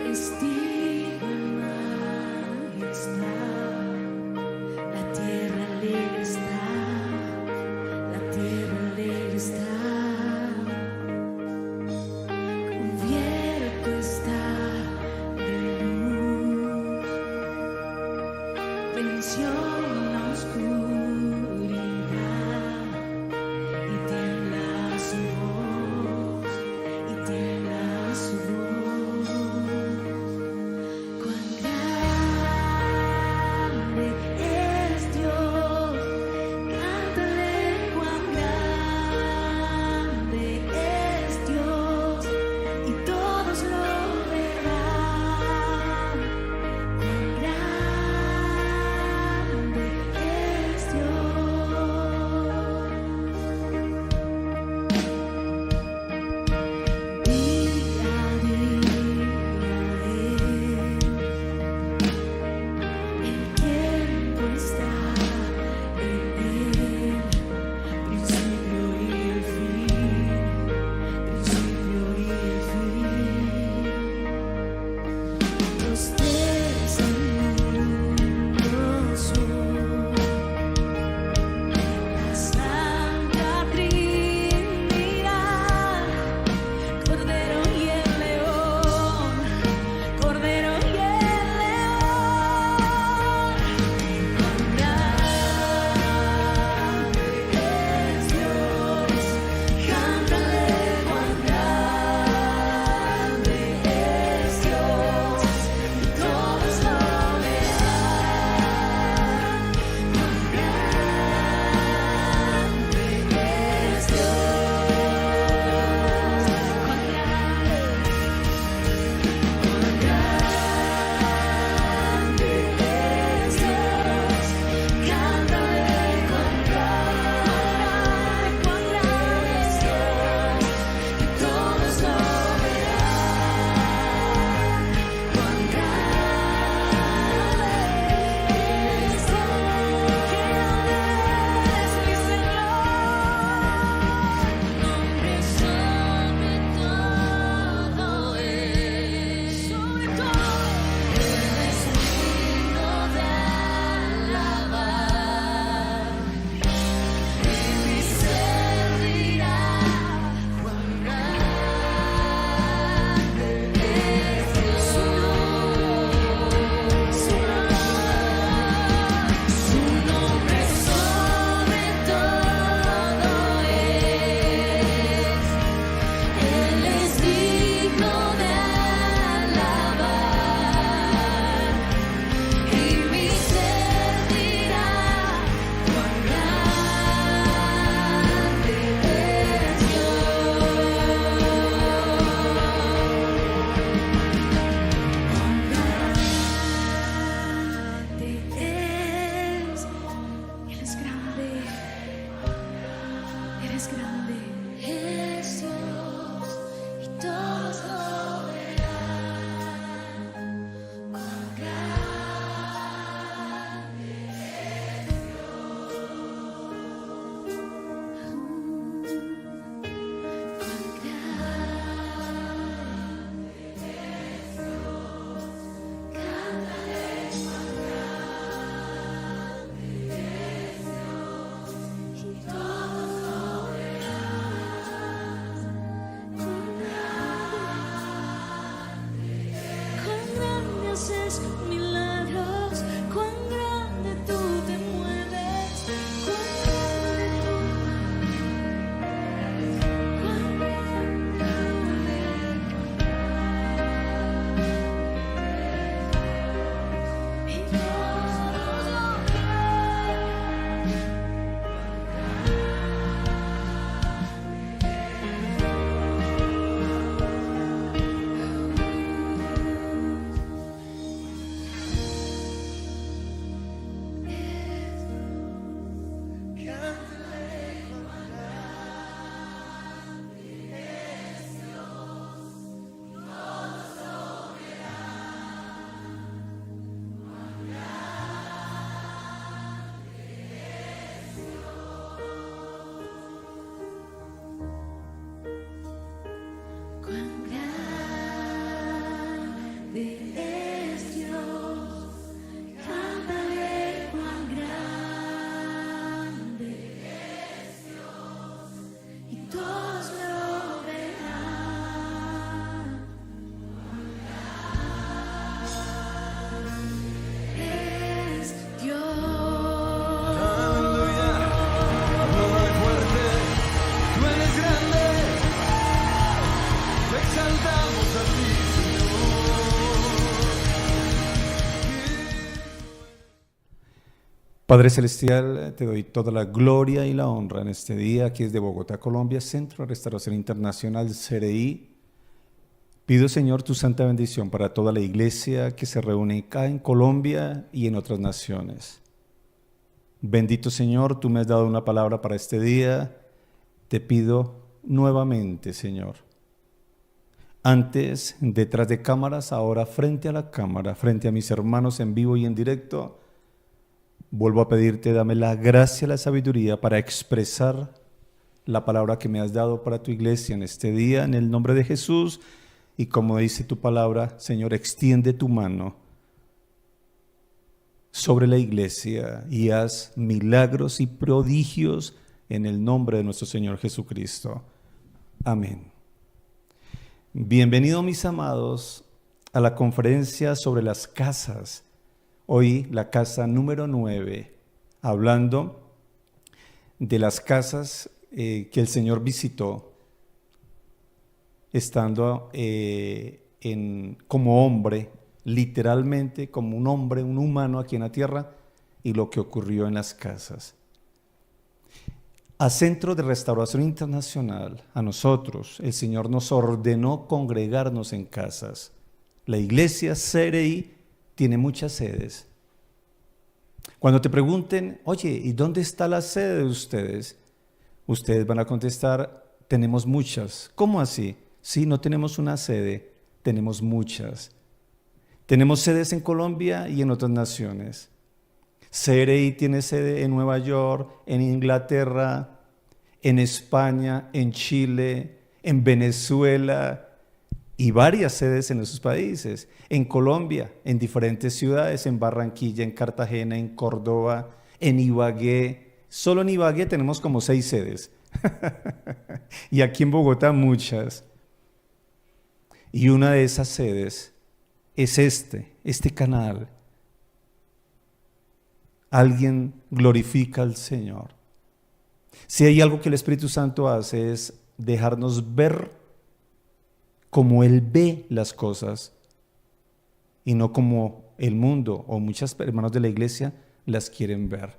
Vestido en majestad, la tierra alegre está, la tierra alegre está, cubierto está de luz, venció la oscuridad y tiembla su voz, y tiembla su voz. Padre Celestial, te doy toda la gloria y la honra en este día. Aquí es de Bogotá, Colombia, Centro de Restauración Internacional, CRI. Pido, Señor, tu santa bendición para toda la iglesia que se reúne acá en Colombia y en otras naciones. Bendito Señor, tú me has dado una palabra para este día. Te pido nuevamente, Señor. Antes, detrás de cámaras, ahora frente a la cámara, frente a mis hermanos en vivo y en directo, vuelvo a pedirte, dame la gracia y la sabiduría para expresar la palabra que me has dado para tu iglesia en este día, en el nombre de Jesús. Y como dice tu palabra, Señor, extiende tu mano sobre la iglesia y haz milagros y prodigios en el nombre de nuestro Señor Jesucristo. Amén. Bienvenidos, mis amados, a la conferencia sobre las casas. Hoy la casa número 9, hablando de las casas que el Señor visitó estando como hombre, literalmente como un hombre, un humano aquí en la tierra, y lo que ocurrió en las casas. A Centro de Restauración Internacional, a nosotros, el Señor nos ordenó congregarnos en casas. La iglesia CRI tiene muchas sedes. Cuando te pregunten, oye, ¿y dónde está la sede de ustedes? Ustedes van a contestar, tenemos muchas. ¿Cómo así? Sí, no tenemos una sede, tenemos muchas. Tenemos sedes en Colombia y en otras naciones. CRI tiene sede en Nueva York, en Inglaterra, en España, en Chile, en Venezuela y varias sedes en esos países. En Colombia, en diferentes ciudades, en Barranquilla, en Cartagena, en Córdoba, en Ibagué. Solo en Ibagué tenemos como 6 sedes. Y aquí en Bogotá muchas. Y una de esas sedes es este canal. Alguien glorifica al Señor. Si hay algo que el Espíritu Santo hace es dejarnos ver como Él ve las cosas y no como el mundo o muchos hermanos de la iglesia las quieren ver.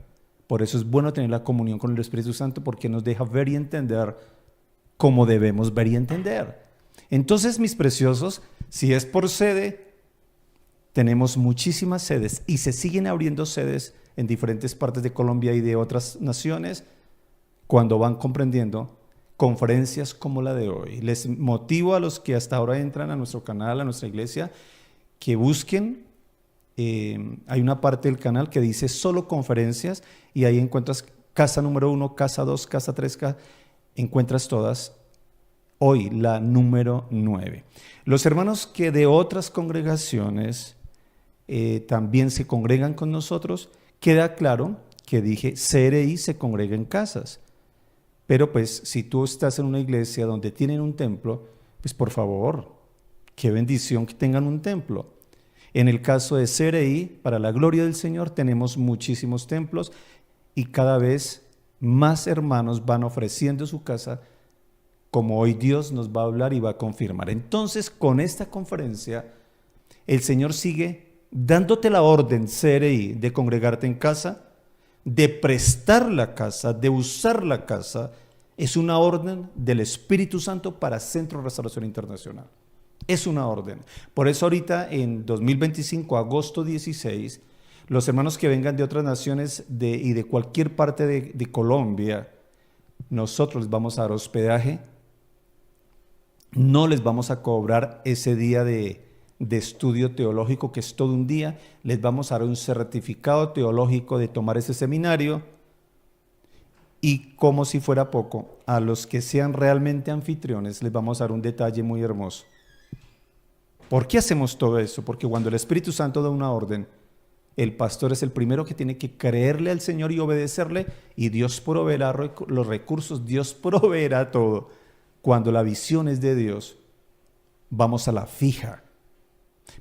Por eso es bueno tener la comunión con el Espíritu Santo, porque nos deja ver y entender como debemos ver y entender. Entonces, mis preciosos, si es por sede, tenemos muchísimas sedes y se siguen abriendo sedes en diferentes partes de Colombia y de otras naciones cuando van comprendiendo conferencias como la de hoy. Les motivo a los que hasta ahora entran a nuestro canal, a nuestra iglesia, que busquen. Hay una parte del canal que dice solo conferencias y ahí encuentras casa número 1, casa 2, casa 3, encuentras todas. Hoy la número 9. Los hermanos que de otras congregaciones también se congregan con nosotros, queda claro que dije CRI se congrega en casas. Pero pues si tú estás en una iglesia donde tienen un templo, pues por favor, qué bendición que tengan un templo. En el caso de CRI, para la gloria del Señor, tenemos muchísimos templos y cada vez más hermanos van ofreciendo su casa, como hoy Dios nos va a hablar y va a confirmar. Entonces, con esta conferencia, el Señor sigue dándote la orden, CRI, de congregarte en casa, de prestar la casa, de usar la casa. Es una orden del Espíritu Santo para Centro de Restauración Internacional. Es una orden. Por eso ahorita en 2025, agosto 16, los hermanos que vengan de otras naciones y de cualquier parte de Colombia, nosotros les vamos a dar hospedaje. No les vamos a cobrar ese día de estudio teológico, que es todo un día. Les vamos a dar un certificado teológico de tomar ese seminario. Y como si fuera poco, a los que sean realmente anfitriones les vamos a dar un detalle muy hermoso. ¿Por qué hacemos todo eso? Porque cuando el Espíritu Santo da una orden, el pastor es el primero que tiene que creerle al Señor y obedecerle, y Dios proveerá los recursos, Dios proveerá todo. Cuando la visión es de Dios, vamos a la fija.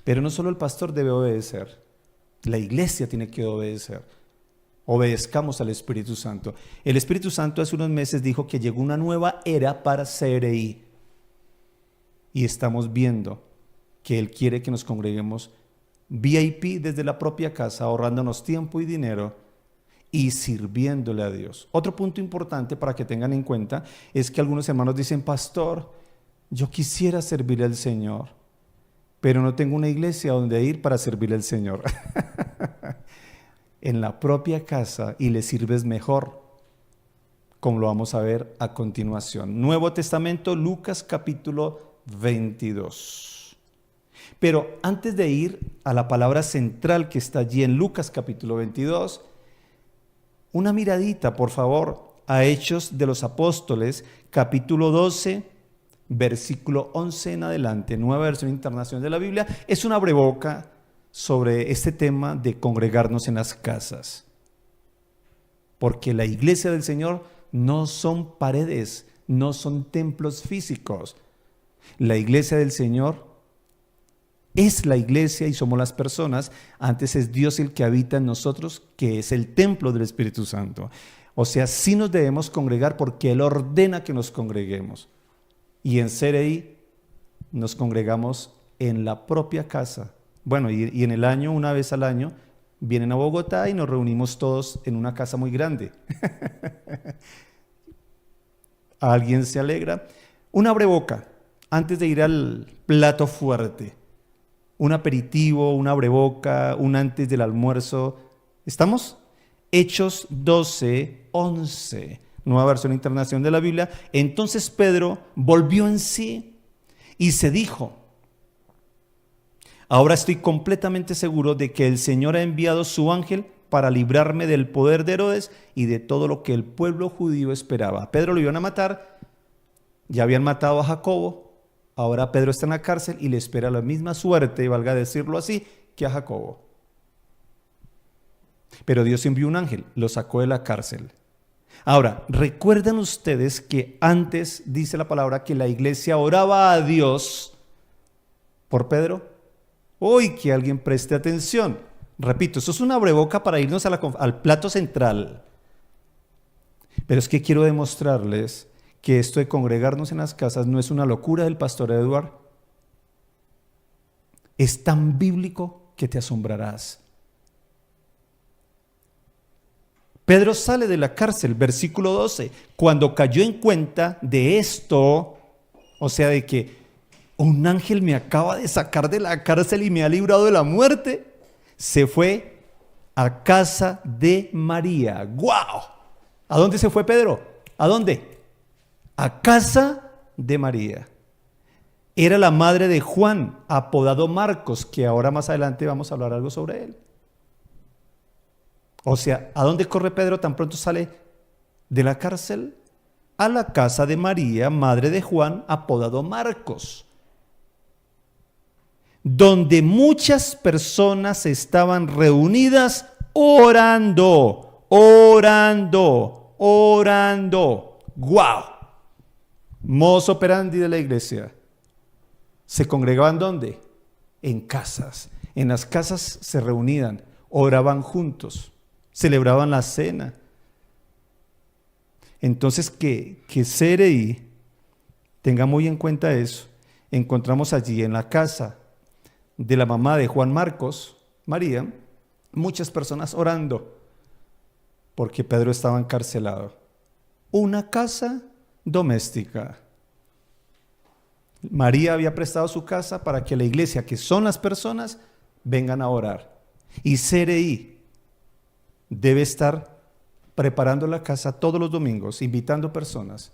Pero no solo el pastor debe obedecer, la iglesia tiene que obedecer. Obedezcamos al Espíritu Santo. El Espíritu Santo hace unos meses dijo que llegó una nueva era para CRI. Y estamos viendo que Él quiere que nos congreguemos VIP desde la propia casa, ahorrándonos tiempo y dinero, y sirviéndole a Dios. Otro punto importante para que tengan en cuenta es que algunos hermanos dicen, pastor, yo quisiera servirle al Señor, pero no tengo una iglesia donde ir para servirle al Señor. En la propia casa y le sirves mejor, como lo vamos a ver a continuación. Nuevo Testamento, Lucas capítulo 22. Pero antes de ir a la palabra central que está allí en Lucas capítulo 22, una miradita, por favor, a Hechos de los Apóstoles, capítulo 12, versículo 11 en adelante, Nueva Versión Internacional de la Biblia. Es una breboca sobre este tema de congregarnos en las casas. Porque la iglesia del Señor no son paredes, no son templos físicos. La iglesia del Señor es la iglesia y somos las personas. Antes es Dios el que habita en nosotros, que es el templo del Espíritu Santo. O sea, sí nos debemos congregar porque Él ordena que nos congreguemos. Y en CRI nos congregamos en la propia casa. Bueno, y en el año, una vez al año, vienen a Bogotá y nos reunimos todos en una casa muy grande. ¿Alguien se alegra? Una breboca, antes de ir al plato fuerte. Un aperitivo, una breboca, un antes del almuerzo. ¿Estamos? Hechos 12, 11, Nueva Versión Internacional de la Biblia. Entonces Pedro volvió en sí y se dijo, ahora estoy completamente seguro de que el Señor ha enviado su ángel para librarme del poder de Herodes y de todo lo que el pueblo judío esperaba. A Pedro lo iban a matar, ya habían matado a Jacobo, ahora Pedro está en la cárcel y le espera la misma suerte, valga decirlo así, que a Jacobo. Pero Dios envió un ángel, lo sacó de la cárcel. Ahora, ¿recuerdan ustedes que antes dice la palabra que la iglesia oraba a Dios por Pedro? Hoy que alguien preste atención. Repito, eso es una breboca para irnos al plato central. Pero es que quiero demostrarles que esto de congregarnos en las casas no es una locura del pastor Edward. Es tan bíblico que te asombrarás. Pedro sale de la cárcel, versículo 12, cuando cayó en cuenta de esto, o sea, de que un ángel me acaba de sacar de la cárcel y me ha librado de la muerte, se fue a casa de María. ¡Guau! ¿A dónde se fue Pedro? ¿A dónde? A casa de María. Era la madre de Juan, apodado Marcos, que ahora más adelante vamos a hablar algo sobre él. O sea, ¿a dónde corre Pedro tan pronto sale de la cárcel? A la casa de María, madre de Juan, apodado Marcos, donde muchas personas estaban reunidas orando. ¡Guau! Modus operandi de la iglesia. ¿Se congregaban dónde? En casas. En las casas se reunían, oraban juntos, celebraban la cena. Entonces que CRI tenga muy en cuenta eso. Encontramos allí en la casa de la mamá de Juan Marcos, María, muchas personas orando porque Pedro estaba encarcelado. Una casa doméstica. María había prestado su casa para que la iglesia, que son las personas, vengan a orar. Y CRI debe estar preparando la casa todos los domingos, invitando personas.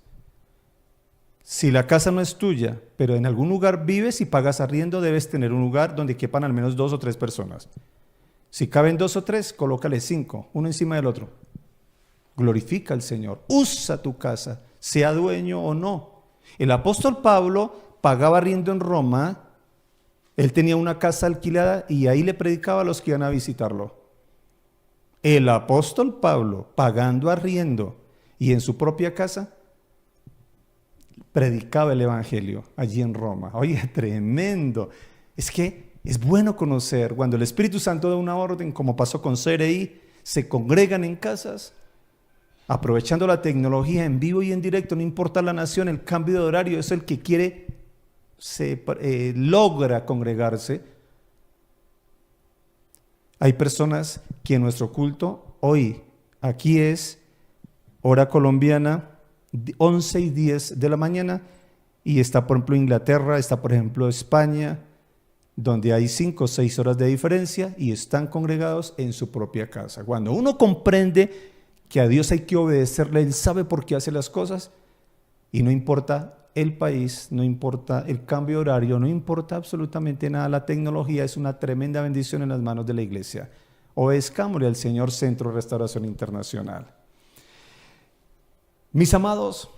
Si la casa no es tuya, pero en algún lugar vives y pagas arriendo, debes tener un lugar donde quepan al menos 2 o 3 personas. Si caben 2 o 3, colócale 5, uno encima del otro. Glorifica al Señor. Usa tu casa, sea dueño o no. El apóstol Pablo pagaba arriendo en Roma. Él tenía una casa alquilada y ahí le predicaba a los que iban a visitarlo. El apóstol Pablo, pagando arriendo y en su propia casa, predicaba el evangelio allí en Roma. Oye, tremendo. Es que es bueno conocer cuando el Espíritu Santo da una orden, como pasó con CRI, se congregan en casas, aprovechando la tecnología en vivo y en directo, no importa la nación, el cambio de horario es el que quiere, logra congregarse. Hay personas que en nuestro culto, hoy Aquí es hora colombiana, 11:10 de la mañana, y está, por ejemplo, Inglaterra, está, por ejemplo, España, donde hay 5 o 6 horas de diferencia y están congregados en su propia casa. Cuando uno comprende que a Dios hay que obedecerle, Él sabe por qué hace las cosas, y no importa el país, no importa el cambio de horario, no importa absolutamente nada, la tecnología es una tremenda bendición en las manos de la iglesia. Obedezcámosle al Señor, Centro de Restauración Internacional. Mis amados,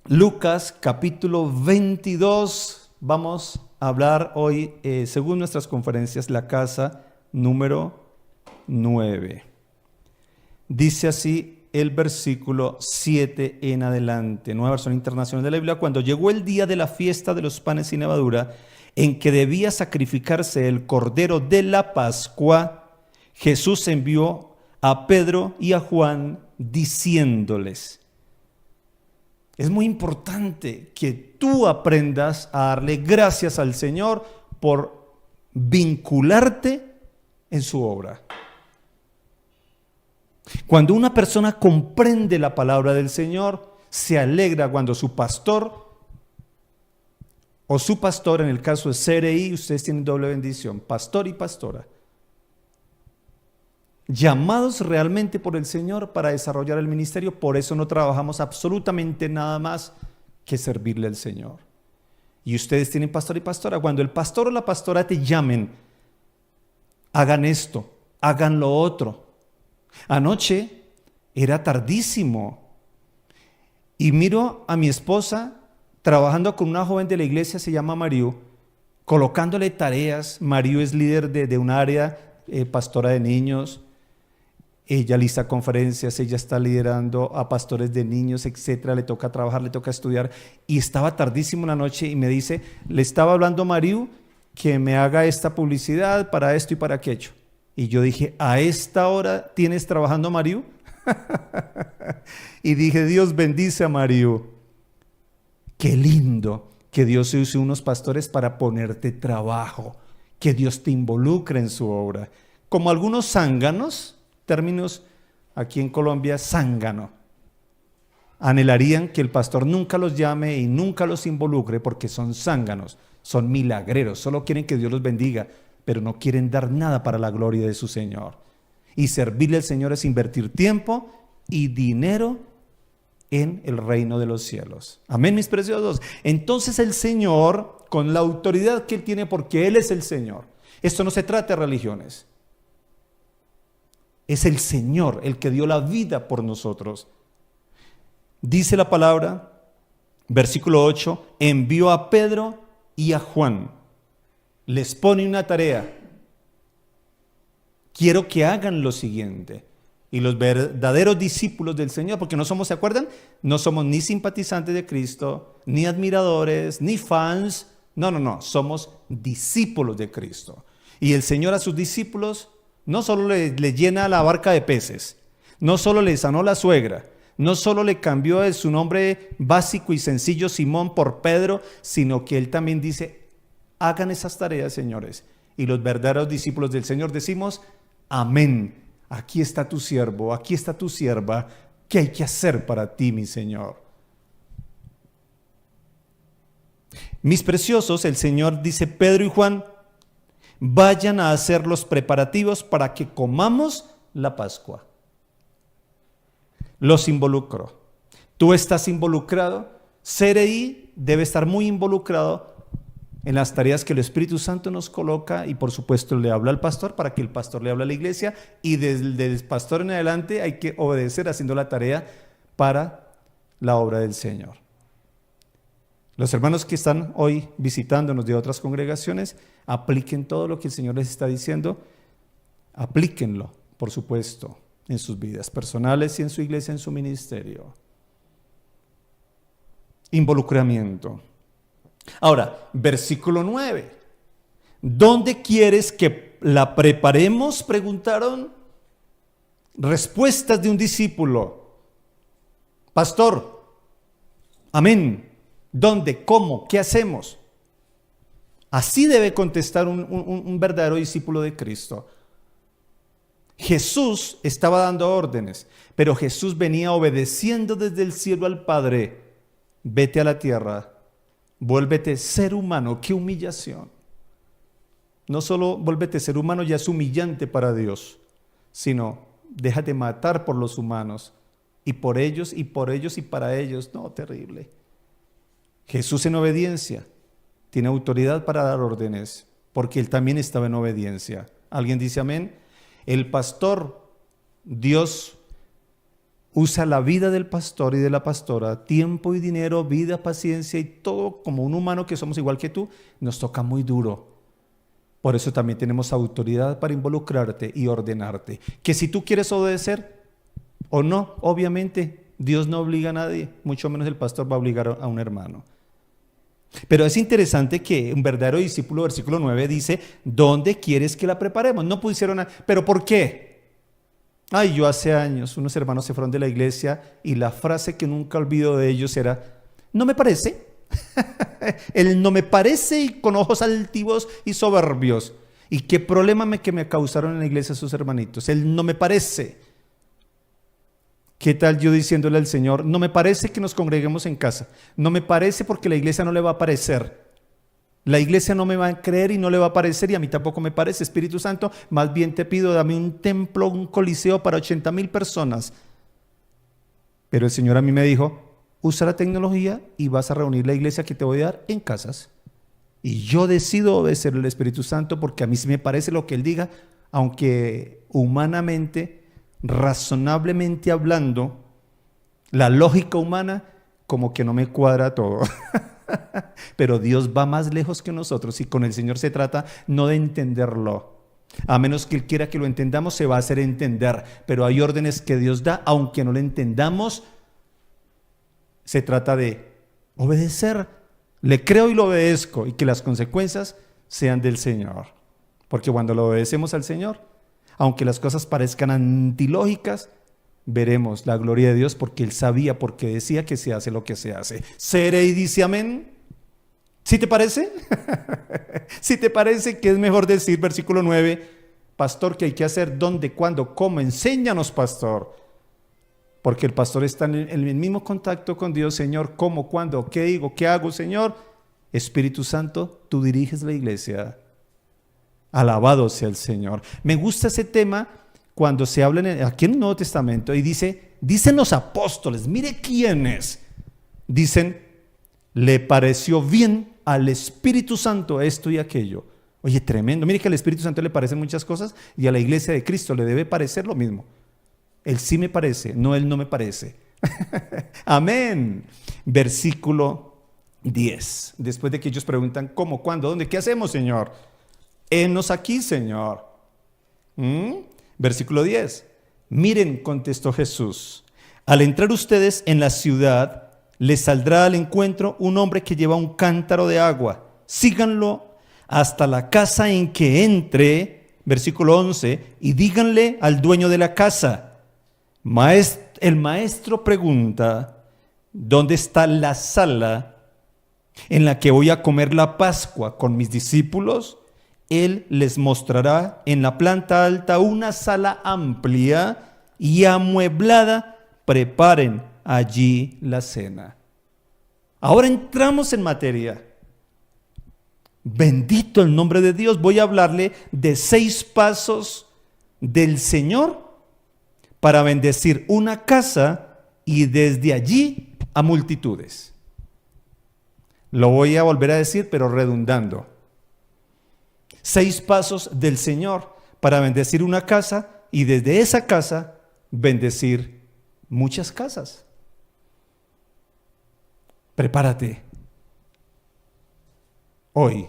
Lucas capítulo 22, vamos a hablar hoy, según nuestras conferencias, la casa número 9. Dice así el versículo 7 en adelante, Nueva Versión Internacional de la Biblia: cuando llegó el día de la fiesta de los panes sin levadura, en que debía sacrificarse el cordero de la Pascua, Jesús envió a Pedro y a Juan diciéndoles. Es muy importante que tú aprendas a darle gracias al Señor por vincularte en su obra. Cuando una persona comprende la palabra del Señor, se alegra cuando su pastor o su pastora, en el caso de CRI, ustedes tienen doble bendición, pastor y pastora, llamados realmente por el Señor para desarrollar el ministerio. Por eso no trabajamos absolutamente nada más que servirle al Señor. Y ustedes tienen pastor y pastora. Cuando el pastor o la pastora te llamen, hagan esto, hagan lo otro. Anoche era tardísimo y miro a mi esposa trabajando con una joven de la iglesia, se llama Mariu, colocándole tareas. Mariu es líder de un área, pastora de niños. Ella lista conferencias, ella está liderando a pastores de niños, etcétera. Le toca trabajar, le toca estudiar. Y estaba tardísimo en la noche y me dice, le estaba hablando a Mariu que me haga esta publicidad para esto y para aquello. Y yo dije, ¿a esta hora tienes trabajando, Mariu? Y dije, Dios bendice a Mariu. Qué lindo que Dios use unos pastores para ponerte trabajo, que Dios te involucre en su obra. Como algunos zánganos, términos aquí en Colombia, zángano, anhelarían que el pastor nunca los llame y nunca los involucre porque son zánganos, son milagreros, solo quieren que Dios los bendiga, pero no quieren dar nada para la gloria de su Señor. Y servirle al Señor es invertir tiempo y dinero en el reino de los cielos. Amén, mis preciosos. Entonces el Señor, con la autoridad que Él tiene, porque Él es el Señor, esto no se trata de religiones, es el Señor el que dio la vida por nosotros. Dice la palabra, versículo 8, envió a Pedro y a Juan. Les pone una tarea. Quiero que hagan lo siguiente. Y los verdaderos discípulos del Señor, porque no somos, ¿se acuerdan? No somos ni simpatizantes de Cristo, ni admiradores, ni fans. No, somos discípulos de Cristo. Y el Señor a sus discípulos no solo le llena la barca de peces, no solo le sanó la suegra, no solo le cambió de su nombre básico y sencillo Simón por Pedro, sino que Él también dice, hagan esas tareas, señores. Y los verdaderos discípulos del Señor decimos, amén. Aquí está tu siervo, aquí está tu sierva. ¿Qué hay que hacer para ti, mi Señor? Mis preciosos, el Señor dice, Pedro y Juan, vayan a hacer los preparativos para que comamos la Pascua. Los involucro. Tú estás involucrado. CRI debe estar muy involucrado en las tareas que el Espíritu Santo nos coloca, y por supuesto le habla al pastor para que el pastor le hable a la iglesia, y desde el pastor en adelante hay que obedecer haciendo la tarea para la obra del Señor. Los hermanos que están hoy visitándonos de otras congregaciones, apliquen todo lo que el Señor les está diciendo, aplíquenlo, por supuesto, en sus vidas personales y en su iglesia, en su ministerio. Involucramiento. Ahora, versículo 9. ¿Dónde quieres que la preparemos?, preguntaron. Respuestas de un discípulo. Pastor, amén. ¿Dónde? ¿Cómo? ¿Qué hacemos? Así debe contestar un verdadero discípulo de Cristo. Jesús estaba dando órdenes, pero Jesús venía obedeciendo desde el cielo al Padre. Vete a la tierra, vuélvete ser humano. ¡Qué humillación! No solo vuélvete ser humano, ya es humillante para Dios, sino déjate matar por los humanos, y por ellos, y por ellos, y para ellos. No, terrible. Jesús en obediencia tiene autoridad para dar órdenes, porque Él también estaba en obediencia. ¿Alguien dice amén? El pastor, Dios usa la vida del pastor y de la pastora, tiempo y dinero, vida, paciencia y todo como un humano que somos igual que tú, nos toca muy duro. Por eso también tenemos autoridad para involucrarte y ordenarte. Que si tú quieres obedecer o no, obviamente Dios no obliga a nadie, mucho menos el pastor va a obligar a un hermano. Pero es interesante que un verdadero discípulo, versículo 9, dice, ¿dónde quieres que la preparemos? No pusieron, ¿pero por qué? Ay, yo hace años, unos hermanos se fueron de la iglesia y la frase que nunca olvido de ellos era, no me parece. El no me parece y con ojos altivos y soberbios. ¿Y qué problema que me causaron en la iglesia sus hermanitos? El no me parece. ¿Qué tal yo diciéndole al Señor, no me parece que nos congreguemos en casa? No me parece porque la iglesia no le va a parecer. La iglesia no me va a creer y no le va a parecer y a mí tampoco me parece. Espíritu Santo, más bien te pido, dame un templo, un coliseo para 80,000 personas. Pero el Señor a mí me dijo, usa la tecnología y vas a reunir la iglesia que te voy a dar en casas. Y yo decido obedecer al Espíritu Santo porque a mí sí me parece lo que Él diga, aunque humanamente, razonablemente hablando, la lógica humana como que no me cuadra todo. Pero Dios va más lejos que nosotros y con el Señor se trata no de entenderlo. A menos que Él quiera que lo entendamos, se va a hacer entender. Pero hay órdenes que Dios da, aunque no lo entendamos. Se trata de obedecer. Le creo y lo obedezco y que las consecuencias sean del Señor. Porque cuando lo obedecemos al Señor, aunque las cosas parezcan antilógicas, veremos la gloria de Dios porque Él sabía, porque decía que se hace lo que se hace. Seré y dice amén. ¿Sí te parece? ¿Sí te parece que es mejor decir, versículo 9, pastor, qué hay que hacer? ¿Dónde? ¿Cuándo? ¿Cómo? Enséñanos, pastor. Porque el pastor está en el mismo contacto con Dios. Señor, ¿cómo? ¿Cuándo? ¿Qué digo? ¿Qué hago, Señor? Espíritu Santo, tú diriges la iglesia. Alabado sea el Señor. Me gusta ese tema cuando se habla aquí en el Nuevo Testamento y dicen los apóstoles, mire quiénes, dicen, le pareció bien al Espíritu Santo esto y aquello. Oye, tremendo. Mire que al Espíritu Santo le parecen muchas cosas y a la iglesia de Cristo le debe parecer lo mismo. Él sí me parece, no Él no me parece. Amén. Versículo 10. Después de que ellos preguntan, ¿cómo, cuándo, dónde? ¿Qué hacemos, Señor? Henos aquí, Señor. Versículo 10. Miren, contestó Jesús, al entrar ustedes en la ciudad, les saldrá al encuentro un hombre que lleva un cántaro de agua. Síganlo hasta la casa en que entre, versículo 11, y díganle al dueño de la casa, el maestro pregunta, ¿dónde está la sala en la que voy a comer la Pascua con mis discípulos? Él les mostrará en la planta alta una sala amplia y amueblada. Preparen allí la cena. Ahora entramos en materia. Bendito el nombre de Dios. Voy a hablarle de 6 pasos del Señor para bendecir una casa y desde allí a multitudes. Lo voy a volver a decir, pero redundando. 6 pasos del Señor para bendecir una casa y desde esa casa bendecir muchas casas. Prepárate hoy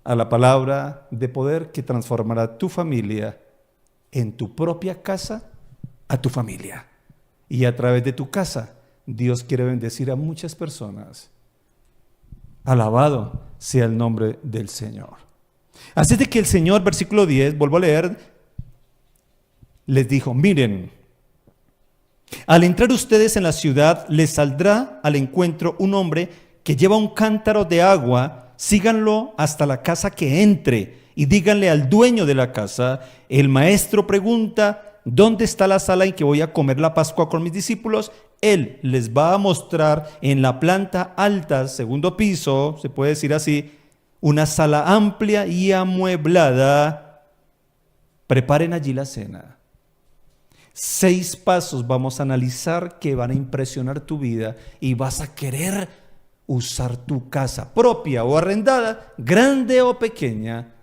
a la palabra de poder que transformará tu familia en tu propia casa, a tu familia. Y a través de tu casa, Dios quiere bendecir a muchas personas. Alabado sea el nombre del Señor. Así de que el Señor, versículo 10, vuelvo a leer, les dijo, miren, al entrar ustedes en la ciudad, les saldrá al encuentro un hombre que lleva un cántaro de agua, síganlo hasta la casa que entre y díganle al dueño de la casa, el maestro pregunta, ¿dónde está la sala en que voy a comer la Pascua con mis discípulos? Él les va a mostrar en la planta alta, segundo piso, se puede decir así, una sala amplia y amueblada. Preparen allí la cena. 6 pasos vamos a analizar que van a impresionar tu vida y vas a querer usar tu casa propia o arrendada, grande o pequeña,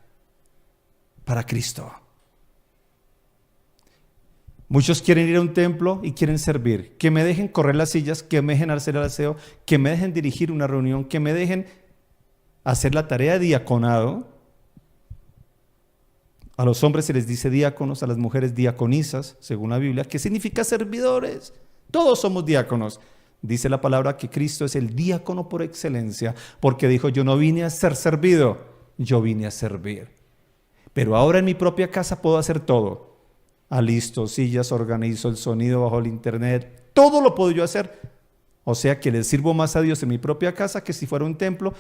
para Cristo. Muchos quieren ir a un templo y quieren servir. Que me dejen correr las sillas, que me dejen hacer el aseo, que me dejen dirigir una reunión, que me dejen hacer la tarea de diaconado. A los hombres se les dice diáconos, a las mujeres diaconisas, según la Biblia. ¿Qué significa servidores? Todos somos diáconos. Dice la palabra que Cristo es el diácono por excelencia, porque dijo, yo no vine a ser servido, yo vine a servir. Pero ahora en mi propia casa puedo hacer todo. Alisto sillas, organizo el sonido bajo el internet, todo lo puedo yo hacer. O sea que le sirvo más a Dios en mi propia casa que si fuera un templo.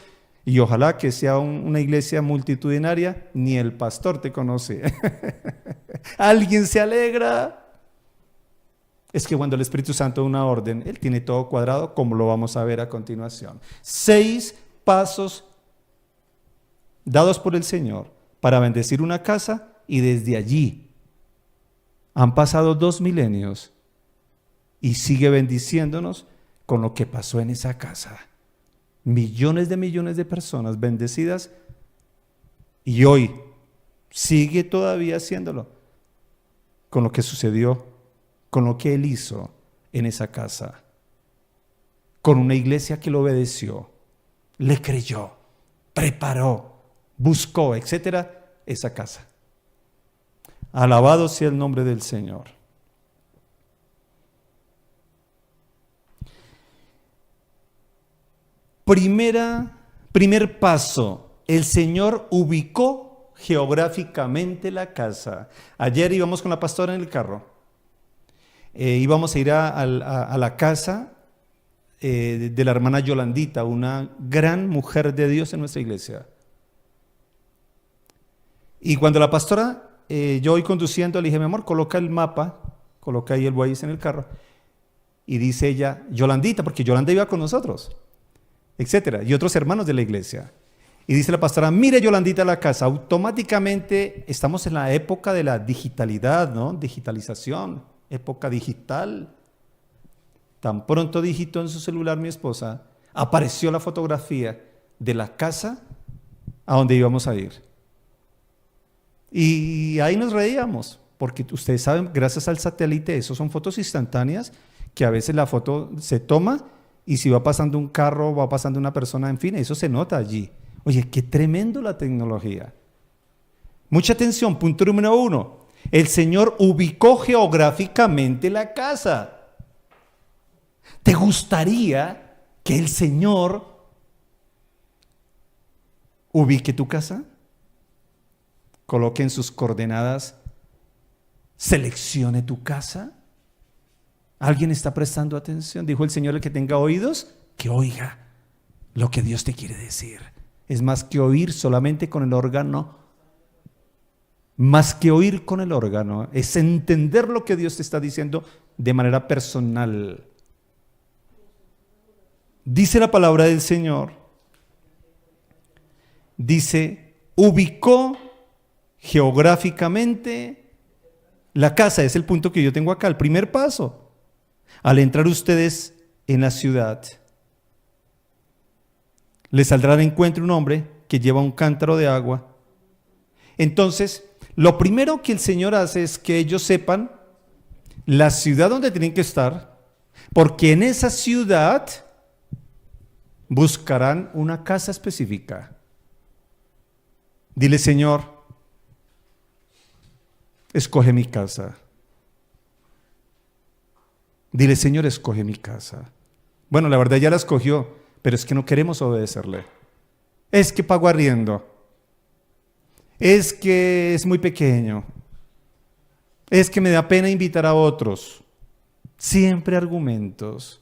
Y ojalá que sea una iglesia multitudinaria, ni el pastor te conoce. ¿Alguien se alegra? Es que cuando el Espíritu Santo da una orden, Él tiene todo cuadrado, como lo vamos a ver a continuación. 6 pasos dados por el Señor para bendecir una casa, y desde allí han pasado 2 milenios y sigue bendiciéndonos con lo que pasó en esa casa. Millones de personas bendecidas, y hoy sigue todavía haciéndolo con lo que sucedió, con lo que Él hizo en esa casa, con una iglesia que lo obedeció, le creyó, preparó, buscó, etcétera, esa casa. Alabado sea el nombre del Señor. Primer paso, el Señor ubicó geográficamente la casa. Ayer íbamos con la pastora en el carro. Íbamos a ir a la casa de la hermana Yolandita, una gran mujer de Dios en nuestra iglesia. Y cuando la pastora, yo voy conduciendo, le dije, mi amor, coloca el mapa, coloca ahí el Waze en el carro. Y dice ella, Yolandita, porque Yolanda iba con nosotros, etcétera, y otros hermanos de la iglesia. Y dice la pastora, mire Yolandita la casa. Automáticamente estamos en la época de la digitalidad, ¿no? Digitalización, época digital. Tan pronto digitó en su celular mi esposa, apareció la fotografía de la casa a donde íbamos a ir. Y ahí nos reíamos, porque ustedes saben, gracias al satélite, eso son fotos instantáneas, que a veces la foto se toma y si va pasando un carro, va pasando una persona, en fin, eso se nota allí. Oye, qué tremendo la tecnología. Mucha atención, punto número 1. El Señor ubicó geográficamente la casa. ¿Te gustaría que el Señor ubique tu casa? Coloque en sus coordenadas, seleccione tu casa. ¿Alguien está prestando atención? Dijo el Señor, el que tenga oídos, que oiga lo que Dios te quiere decir. Es más que oír solamente con el órgano. Más que oír con el órgano, es entender lo que Dios te está diciendo de manera personal. Dice la palabra del Señor, dice, ubicó geográficamente la casa. Es el punto que yo tengo acá, el primer paso. Al entrar ustedes en la ciudad, les saldrá al encuentro un hombre que lleva un cántaro de agua. Entonces, lo primero que el Señor hace es que ellos sepan la ciudad donde tienen que estar, porque en esa ciudad buscarán una casa específica. Dile, Señor, escoge mi casa. Dile, Señor, escoge mi casa. Bueno, la verdad ya la escogió, pero es que no queremos obedecerle. Es que pago arriendo. Es que es muy pequeño. Es que me da pena invitar a otros. Siempre argumentos.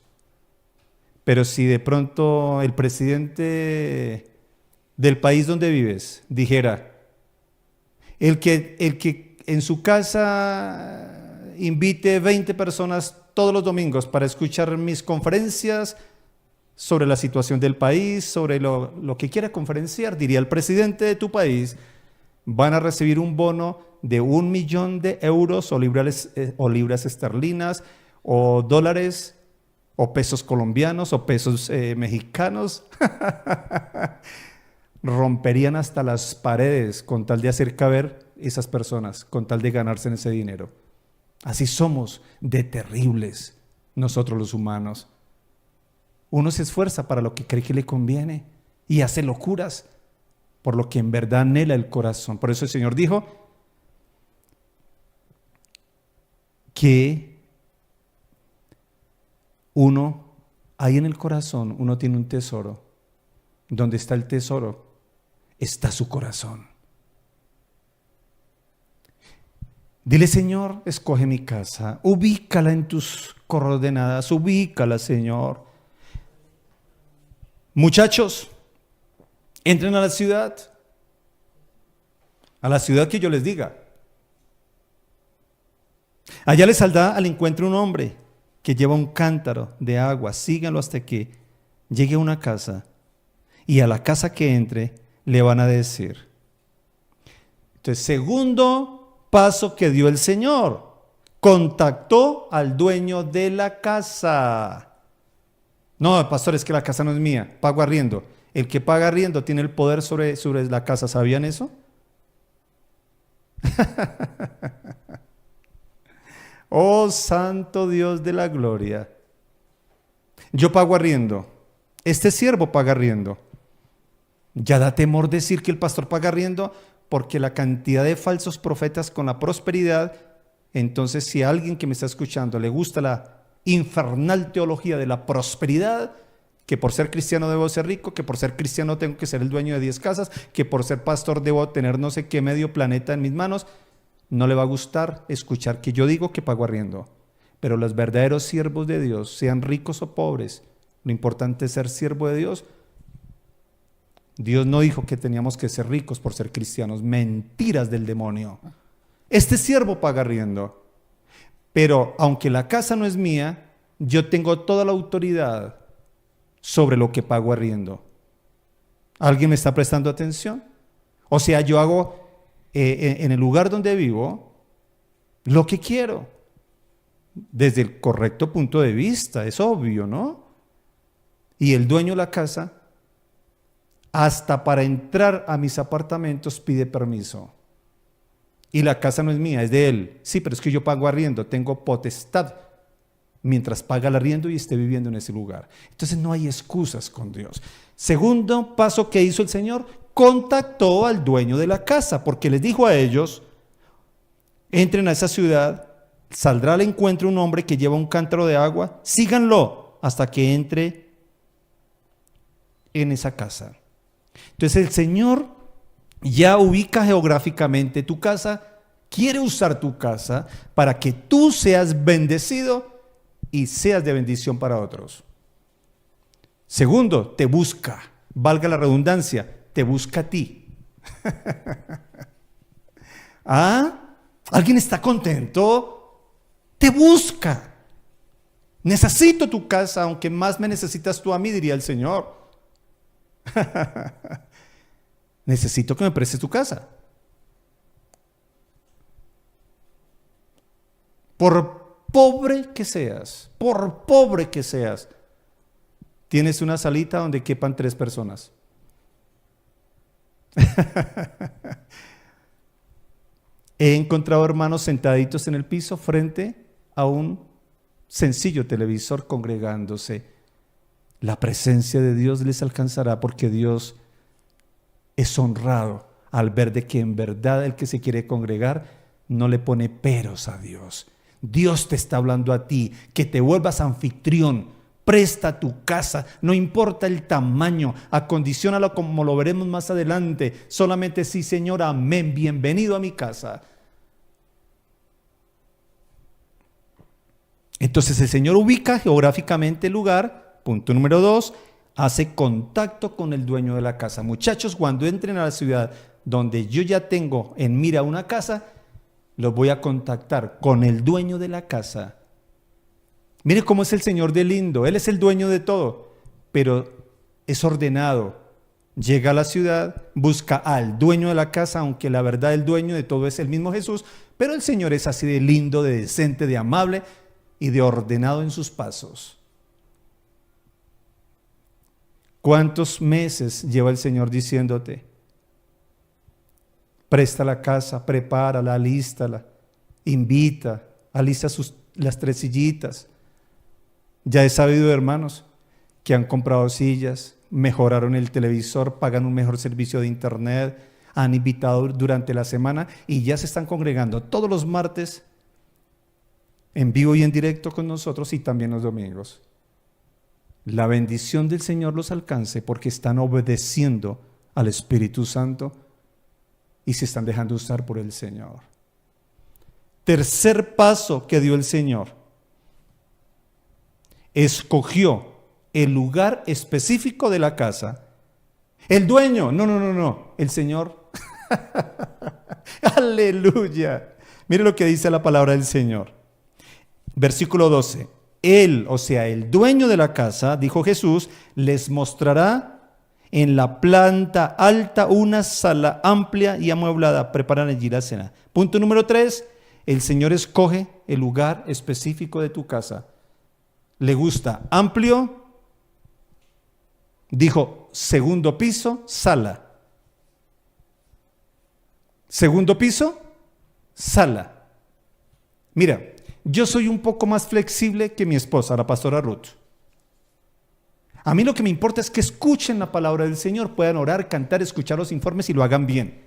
Pero si de pronto el presidente del país donde vives dijera, el que en su casa invite 20 personas todos los domingos para escuchar mis conferencias sobre la situación del país, sobre lo que quiera conferenciar, diría el presidente de tu país, van a recibir un bono de 1 millón de euros o libras esterlinas o dólares o pesos colombianos o pesos mexicanos. Romperían hasta las paredes con tal de hacer caber esas personas, con tal de ganarse en ese dinero. Así somos de terribles nosotros los humanos. Uno se esfuerza para lo que cree que le conviene y hace locuras por lo que en verdad anhela el corazón. Por eso el Señor dijo que ahí en el corazón, uno tiene un tesoro. Donde está el tesoro, está su corazón. Dile, Señor, escoge mi casa, ubícala en tus coordenadas, ubícala, Señor. Muchachos, entren a la ciudad que yo les diga. Allá les saldrá al encuentro un hombre que lleva un cántaro de agua, síganlo hasta que llegue a una casa, y a la casa que entre le van a decir. Entonces, segundo paso que dio el Señor, contactó al dueño de la casa. No, pastor, es que la casa no es mía, pago arriendo. El que paga arriendo tiene el poder sobre la casa, ¿sabían eso? Oh, santo Dios de la gloria. Yo pago arriendo. Este siervo paga arriendo. Ya da temor decir que el pastor paga arriendo, porque la cantidad de falsos profetas con la prosperidad. Entonces, si a alguien que me está escuchando le gusta la infernal teología de la prosperidad, que por ser cristiano debo ser rico, que por ser cristiano tengo que ser el dueño de 10 casas, que por ser pastor debo tener no sé qué medio planeta en mis manos, no le va a gustar escuchar que yo digo que pago arriendo. Pero los verdaderos siervos de Dios, sean ricos o pobres, lo importante es ser siervo de Dios. Dios no dijo que teníamos que ser ricos por ser cristianos. Mentiras del demonio. Este siervo paga arriendo. Pero aunque la casa no es mía, yo tengo toda la autoridad sobre lo que pago arriendo. ¿Alguien me está prestando atención? O sea, yo hago en el lugar donde vivo lo que quiero. Desde el correcto punto de vista, es obvio, ¿no? Y el dueño de la casa, hasta para entrar a mis apartamentos pide permiso. Y la casa no es mía, es de él. Sí, pero es que yo pago arriendo, tengo potestad mientras paga el arriendo y esté viviendo en ese lugar. Entonces no hay excusas con Dios. Segundo paso que hizo el Señor, contactó al dueño de la casa, porque les dijo a ellos, entren a esa ciudad, saldrá al encuentro un hombre que lleva un cántaro de agua, síganlo hasta que entre en esa casa. Entonces el Señor ya ubica geográficamente tu casa, quiere usar tu casa para que tú seas bendecido y seas de bendición para otros. Segundo, te busca, valga la redundancia, te busca a ti. ¿Ah? ¿Alguien está contento? Te busca. Necesito tu casa, aunque más me necesitas tú a mí, diría el Señor. Necesito que me prestes tu casa. Por pobre que seas, tienes una salita donde quepan 3 personas. He encontrado hermanos sentaditos en el piso frente a un sencillo televisor congregándose. La presencia de Dios les alcanzará porque Dios es honrado al ver de que en verdad el que se quiere congregar no le pone peros a Dios. Dios te está hablando a ti, que te vuelvas anfitrión, presta tu casa, no importa el tamaño, acondiciónalo como lo veremos más adelante, solamente sí, Señor, amén, bienvenido a mi casa. Entonces el Señor ubica geográficamente el lugar, punto número 2, hace contacto con el dueño de la casa. Muchachos, cuando entren a la ciudad donde yo ya tengo en mira una casa, los voy a contactar con el dueño de la casa. Mire cómo es el Señor de lindo. Él es el dueño de todo, pero es ordenado. Llega a la ciudad, busca al dueño de la casa, aunque la verdad el dueño de todo es el mismo Jesús, pero el Señor es así de lindo, de decente, de amable y de ordenado en sus pasos. ¿Cuántos meses lleva el Señor diciéndote? Presta la casa, prepárala, alístala, invita, alista las 3 sillitas. Ya he sabido, hermanos, que han comprado sillas, mejoraron el televisor, pagan un mejor servicio de internet, han invitado durante la semana y ya se están congregando todos los martes en vivo y en directo con nosotros y también los domingos. La bendición del Señor los alcance porque están obedeciendo al Espíritu Santo y se están dejando usar por el Señor. Tercer paso que dio el Señor. Escogió el lugar específico de la casa. El dueño, no, el Señor. Aleluya. Mire lo que dice la palabra del Señor. Versículo 12. Él, o sea, el dueño de la casa, dijo Jesús, les mostrará en la planta alta una sala amplia y amueblada. Preparan allí la cena. Punto número 3. El Señor escoge el lugar específico de tu casa. ¿Le gusta amplio? Dijo, segundo piso, sala. Segundo piso, sala. Mira, yo soy un poco más flexible que mi esposa, la pastora Ruth. A mí lo que me importa es que escuchen la palabra del Señor, puedan orar, cantar, escuchar los informes y lo hagan bien.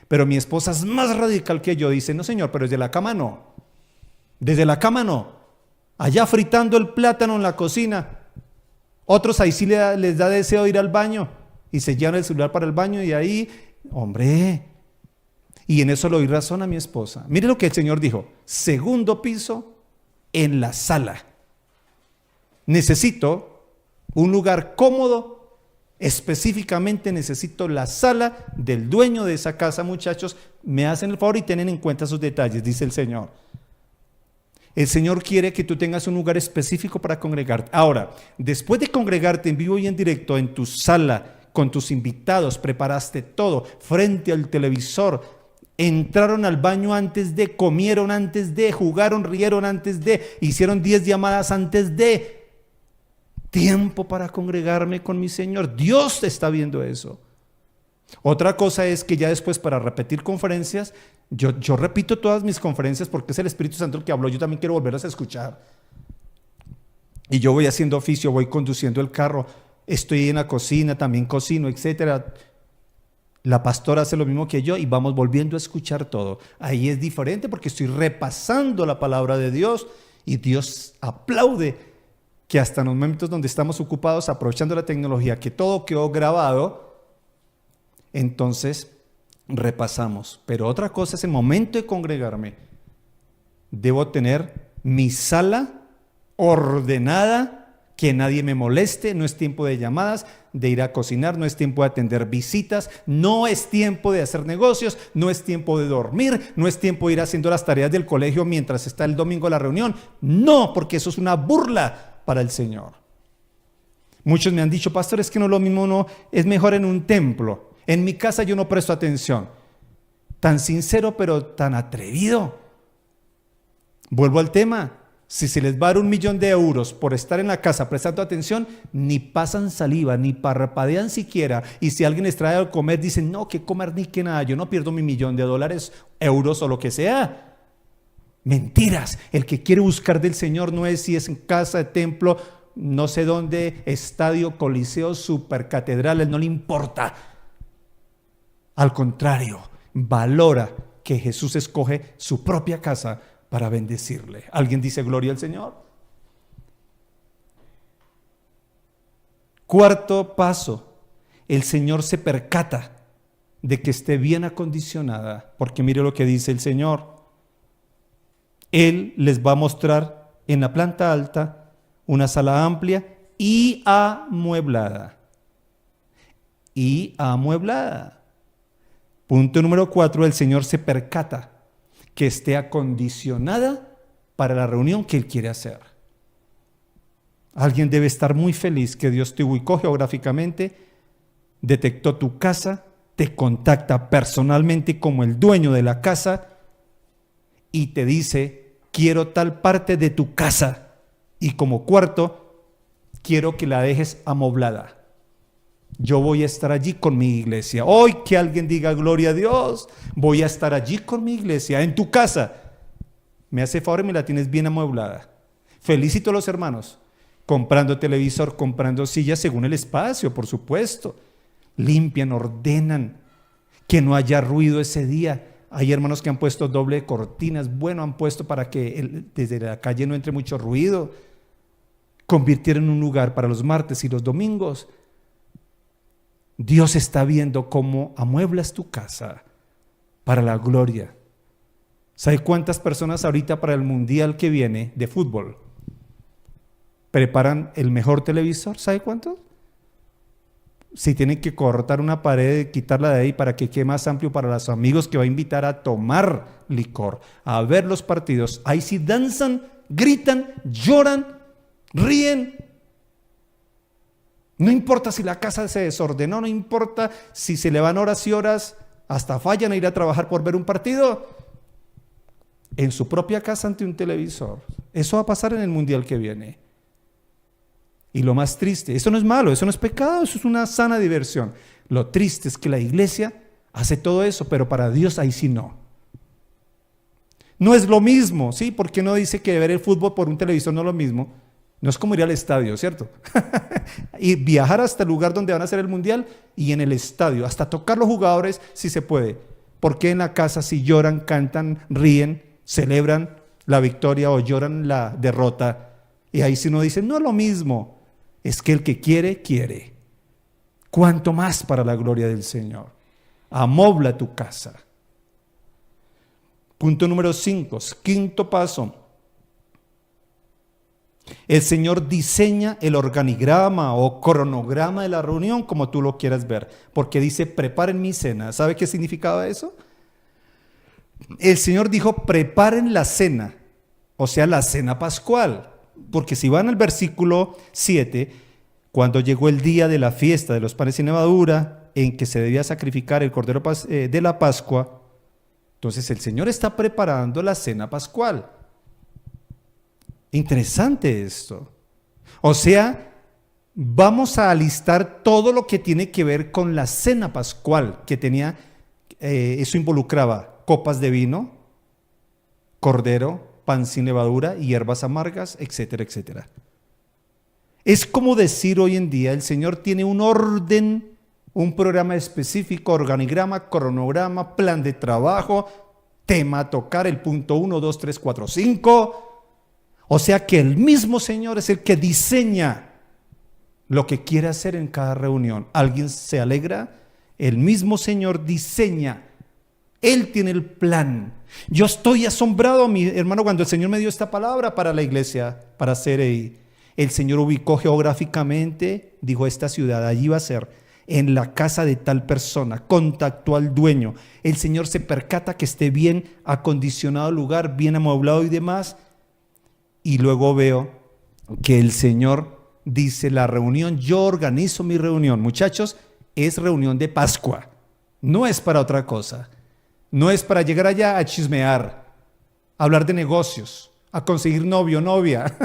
Pero mi esposa es más radical que yo. Dice, no señor, pero desde la cama no. Desde la cama no. Allá fritando el plátano en la cocina. Otros ahí sí les da deseo ir al baño y se llevan el celular para el baño y ahí, hombre. Y en eso le doy razón a mi esposa. Mire lo que el Señor dijo. Segundo piso en la sala. Necesito un lugar cómodo. Específicamente necesito la sala del dueño de esa casa, muchachos. Me hacen el favor y tienen en cuenta sus detalles, dice el Señor. El Señor quiere que tú tengas un lugar específico para congregarte. Ahora, después de congregarte en vivo y en directo en tu sala, con tus invitados, preparaste todo, frente al televisor, entraron al baño antes de, comieron antes de, jugaron, rieron antes de, hicieron 10 llamadas antes de. Tiempo para congregarme con mi Señor. Dios está viendo eso. Otra cosa es que ya después para repetir conferencias, yo repito todas mis conferencias porque es el Espíritu Santo el que habló, yo también quiero volverlas a escuchar. Y yo voy haciendo oficio, voy conduciendo el carro, estoy en la cocina, también cocino, etcétera. La pastora hace lo mismo que yo y vamos volviendo a escuchar todo. Ahí es diferente porque estoy repasando la palabra de Dios y Dios aplaude que hasta en los momentos donde estamos ocupados aprovechando la tecnología, que todo quedó grabado, entonces repasamos. Pero otra cosa es el momento de congregarme. Debo tener mi sala ordenada, que nadie me moleste, no es tiempo de llamadas, de ir a cocinar, no es tiempo de atender visitas, no es tiempo de hacer negocios, no es tiempo de dormir, no es tiempo de ir haciendo las tareas del colegio mientras está el domingo la reunión. No, porque eso es una burla para el Señor. Muchos me han dicho, pastor, es que no es lo mismo, no, es mejor en un templo. En mi casa yo no presto atención. Tan sincero, pero tan atrevido. Vuelvo al tema. Si se les va a dar 1.000.000 de euros por estar en la casa prestando atención, ni pasan saliva, ni parpadean siquiera. Y si alguien les trae a comer, dicen, no, que comer ni que nada. Yo no pierdo mi $1.000.000, euros o lo que sea. Mentiras. El que quiere buscar del Señor no es si es en casa, templo, no sé dónde, estadio, coliseo, supercatedrales, no le importa. Al contrario, valora que Jesús escoge su propia casa para bendecirle. ¿Alguien dice gloria al Señor? Cuarto paso, el Señor se percata de que esté bien acondicionada, porque mire lo que dice el Señor. Él les va a mostrar en la planta alta una sala amplia y amueblada. Y amueblada. Punto número 4, el Señor se percata que esté acondicionada para la reunión que Él quiere hacer. Alguien debe estar muy feliz que Dios te ubicó geográficamente, detectó tu casa, te contacta personalmente como el dueño de la casa y te dice, quiero tal parte de tu casa y como cuarto, quiero que la dejes amoblada. Yo voy a estar allí con mi iglesia. Hoy que alguien diga gloria a Dios, voy a estar allí con mi iglesia, en tu casa. Me hace favor y me la tienes bien amueblada. Felicito a los hermanos, comprando televisor, comprando sillas según el espacio, por supuesto. Limpian, ordenan, que no haya ruido ese día. Hay hermanos que han puesto doble cortinas, bueno, han puesto para que desde la calle no entre mucho ruido. Convirtieron un lugar para los martes y los domingos. Dios está viendo cómo amueblas tu casa para la gloria. ¿Sabe cuántas personas ahorita para el mundial que viene de fútbol preparan el mejor televisor? ¿Sabe cuántos? Si tienen que cortar una pared, quitarla de ahí para que quede más amplio para los amigos que va a invitar a tomar licor, a ver los partidos. Ahí sí danzan, gritan, lloran, ríen. No importa si la casa se desordenó, no importa si se le van horas y horas, hasta fallan a ir a trabajar por ver un partido. En su propia casa ante un televisor. Eso va a pasar en el mundial que viene. Y lo más triste, eso no es malo, eso no es pecado, eso es una sana diversión. Lo triste es que la iglesia hace todo eso, pero para Dios ahí sí no. No es lo mismo, ¿sí? ¿Por qué no dice que ver el fútbol por un televisor no es lo mismo? No es como ir al estadio, ¿cierto? Y viajar hasta el lugar donde van a hacer el mundial y en el estadio, hasta tocar los jugadores si se puede. Porque en la casa si lloran, cantan, ríen, celebran la victoria o lloran la derrota. Y ahí si uno dice, no es lo mismo, es que el que quiere, quiere. ¿Cuánto más para la gloria del Señor? Amobla tu casa. Punto número 5, quinto paso. El Señor diseña el organigrama o cronograma de la reunión como tú lo quieras ver, porque dice, preparen mi cena. ¿Sabe qué significaba eso? El Señor dijo, preparen la cena, o sea, la cena pascual, porque si van al versículo 7, cuando llegó el día de la fiesta de los panes sin levadura, en que se debía sacrificar el cordero de la Pascua, entonces el Señor está preparando la cena pascual. Interesante esto. O sea, vamos a alistar todo lo que tiene que ver con la cena pascual, que tenía, eso involucraba copas de vino, cordero, pan sin levadura, hierbas amargas, etcétera, etcétera. Es como decir hoy en día, el Señor tiene un orden, un programa específico, organigrama, cronograma, plan de trabajo, tema a tocar, el punto 1, 2, 3, 4, 5. O sea que el mismo Señor es el que diseña lo que quiere hacer en cada reunión. ¿Alguien se alegra? El mismo Señor diseña. Él tiene el plan. Yo estoy asombrado, mi hermano, cuando el Señor me dio esta palabra para la iglesia, para CRI. El Señor ubicó geográficamente, dijo, esta ciudad, allí va a ser, en la casa de tal persona, contactó al dueño. El Señor se percata que esté bien acondicionado el lugar, bien amueblado y demás. Y luego veo que el Señor dice, la reunión, yo organizo mi reunión. Muchachos, es reunión de Pascua, no es para otra cosa. No es para llegar allá a chismear, a hablar de negocios, a conseguir novio, novia.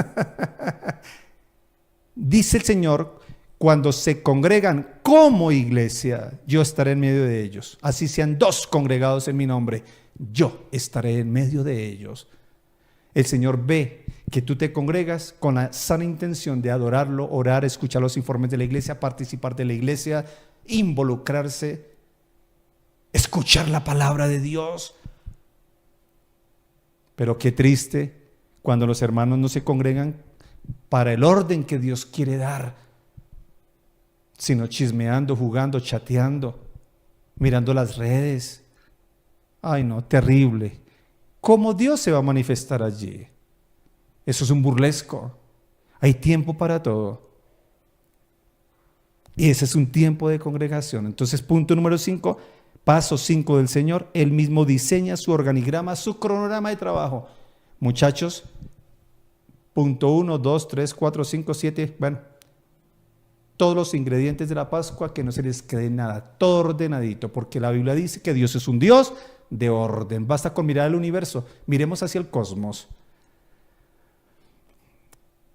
Dice el Señor, cuando se congregan como iglesia, yo estaré en medio de ellos. Así sean 2 congregados en mi nombre, yo estaré en medio de ellos. El Señor ve que tú te congregas con la sana intención de adorarlo, orar, escuchar los informes de la iglesia, participar de la iglesia, involucrarse, escuchar la palabra de Dios. Pero qué triste cuando los hermanos no se congregan para el orden que Dios quiere dar, sino chismeando, jugando, chateando, mirando las redes. Ay no, terrible. ¿Cómo Dios se va a manifestar allí? Eso es un burlesco. Hay tiempo para todo. Y ese es un tiempo de congregación. Entonces, punto número 5, Paso 5 del Señor, Él mismo diseña su organigrama, su cronograma de trabajo. Muchachos, punto 1, 2, 3, 4, 5, 7, bueno, todos los ingredientes de la Pascua, que no se les quede nada, todo ordenadito, porque la Biblia dice que Dios es un Dios de orden. Basta con mirar el universo, miremos hacia el cosmos.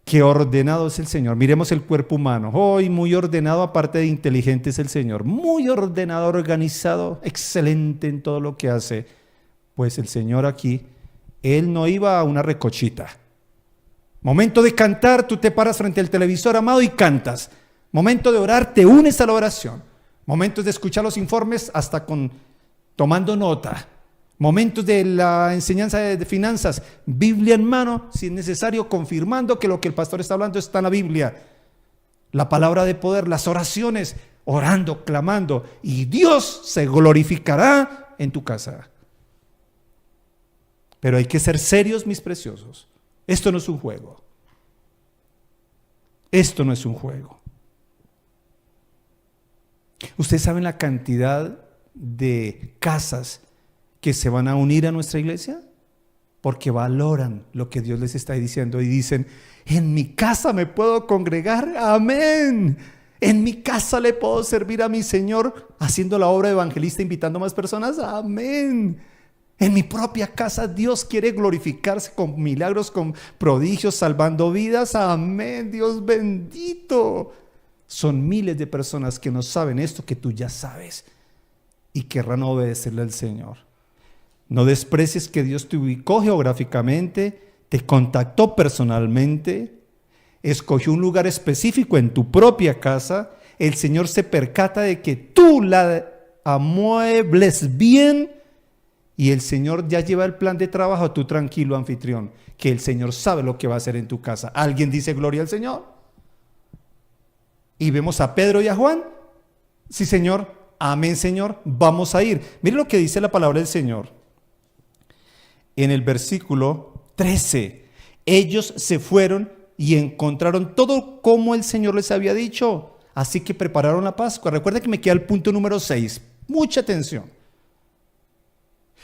Qué ordenado es el Señor. Miremos el cuerpo humano. Hoy muy ordenado, aparte de inteligente es el Señor. Muy ordenado, organizado, excelente en todo lo que hace. Pues el Señor aquí, Él no iba a una recochita. Momento de cantar, tú te paras frente al televisor, amado, y cantas. Momento de orar, te unes a la oración. Momentos de escuchar los informes, hasta tomando nota. Momentos de la enseñanza de finanzas, Biblia en mano, si es necesario, confirmando que lo que el pastor está hablando está en la Biblia. La palabra de poder, las oraciones, orando, clamando, y Dios se glorificará en tu casa. Pero hay que ser serios, mis preciosos. Esto no es un juego. Esto no es un juego. Ustedes saben la cantidad de casas que se van a unir a nuestra iglesia porque valoran lo que Dios les está diciendo y dicen: en mi casa me puedo congregar, amén. En mi casa le puedo servir a mi Señor haciendo la obra de evangelista, invitando a más personas, amén. En mi propia casa Dios quiere glorificarse con milagros, con prodigios, salvando vidas, amén. Dios bendito. Son miles de personas que no saben esto que tú ya sabes y querrán obedecerle al Señor. No desprecies que Dios te ubicó geográficamente, te contactó personalmente, escogió un lugar específico en tu propia casa. El Señor se percata de que tú la amuebles bien y el Señor ya lleva el plan de trabajo. Tú tranquilo, anfitrión, que el Señor sabe lo que va a hacer en tu casa. ¿Alguien dice gloria al Señor? Y vemos a Pedro y a Juan. Sí, Señor. Amén, Señor. Vamos a ir. Mire lo que dice la palabra del Señor. En el versículo 13, ellos se fueron y encontraron todo como el Señor les había dicho. Así que prepararon la Pascua. Recuerda que me queda el punto número 6. Mucha atención.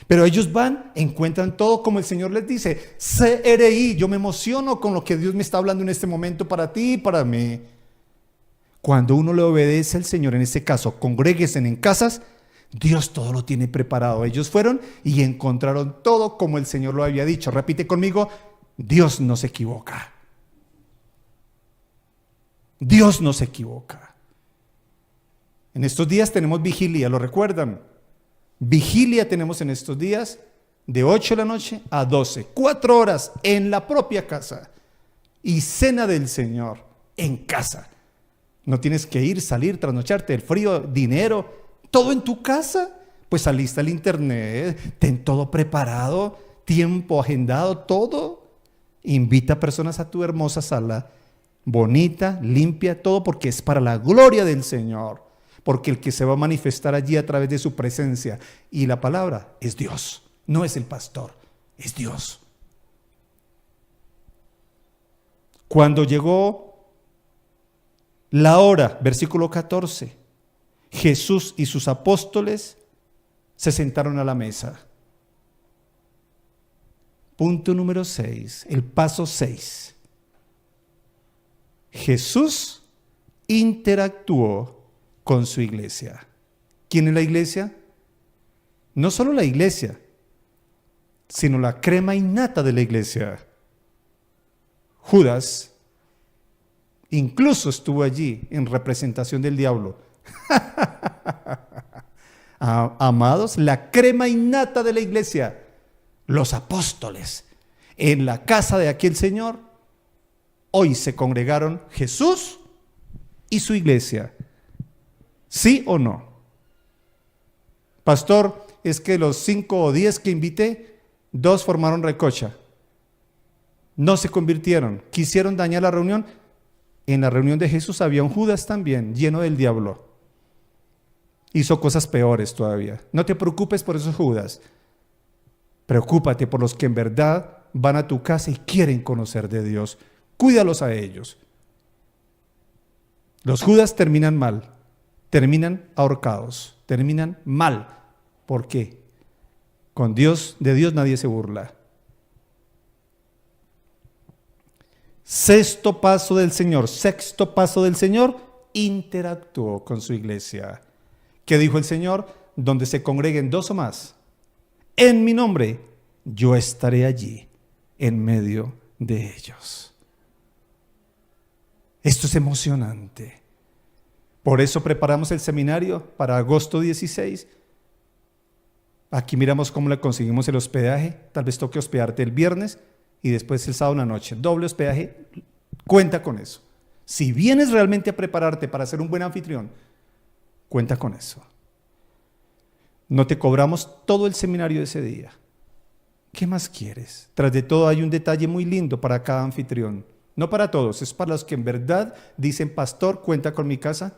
Pero ellos van, encuentran todo como el Señor les dice. CRI, yo me emociono con lo que Dios me está hablando en este momento para ti y para mí. Cuando uno le obedece al Señor, en este caso, congréguense en casas, Dios todo lo tiene preparado. Ellos fueron y encontraron todo como el Señor lo había dicho. Repite conmigo: Dios no se equivoca. Dios no se equivoca. En estos días tenemos vigilia, ¿lo recuerdan? Vigilia tenemos en estos días de 8 de la noche a 12, 4 horas en la propia casa. Y cena del Señor en casa. No tienes que ir, salir, trasnocharte, el frío, dinero, todo en tu casa. Pues alista el internet, ten todo preparado, tiempo agendado, todo. Invita a personas a tu hermosa sala, bonita, limpia, todo porque es para la gloria del Señor. Porque el que se va a manifestar allí a través de su presencia y la palabra es Dios, no es el pastor, es Dios. Cuando llegó la hora, versículo 14, Jesús y sus apóstoles se sentaron a la mesa. Punto número 6, el paso 6. Jesús interactuó con su iglesia. ¿Quién es la iglesia? No solo la iglesia, sino la crema innata de la iglesia. Judas incluso estuvo allí en representación del diablo. Amados, la crema innata de la iglesia, los apóstoles, en la casa de aquel Señor, hoy se congregaron Jesús y su iglesia. ¿Sí o no? Pastor, es que los 5 o 10 que invité, 2 formaron recocha. No se convirtieron, quisieron dañar la reunión. En la reunión de Jesús había un Judas también, lleno del diablo. Hizo cosas peores todavía. No te preocupes por esos Judas. Preocúpate por los que en verdad van a tu casa y quieren conocer de Dios. Cuídalos a ellos. Los Judas terminan mal, terminan ahorcados, terminan mal. ¿Por qué? Con Dios, de Dios nadie se burla. Sexto paso del Señor, interactuó con su iglesia. ¿Qué dijo el Señor? Donde se congreguen 2 o más, en mi nombre, yo estaré allí, en medio de ellos. Esto es emocionante. Por eso preparamos el seminario para agosto 16. Aquí miramos cómo le conseguimos el hospedaje. Tal vez toque hospedarte el viernes y después el sábado en la noche. Doble hospedaje, cuenta con eso. Si vienes realmente a prepararte para ser un buen anfitrión, cuenta con eso. No te cobramos todo el seminario de ese día. ¿Qué más quieres? Tras de todo hay un detalle muy lindo para cada anfitrión. No para todos, es para los que en verdad dicen, pastor, cuenta con mi casa.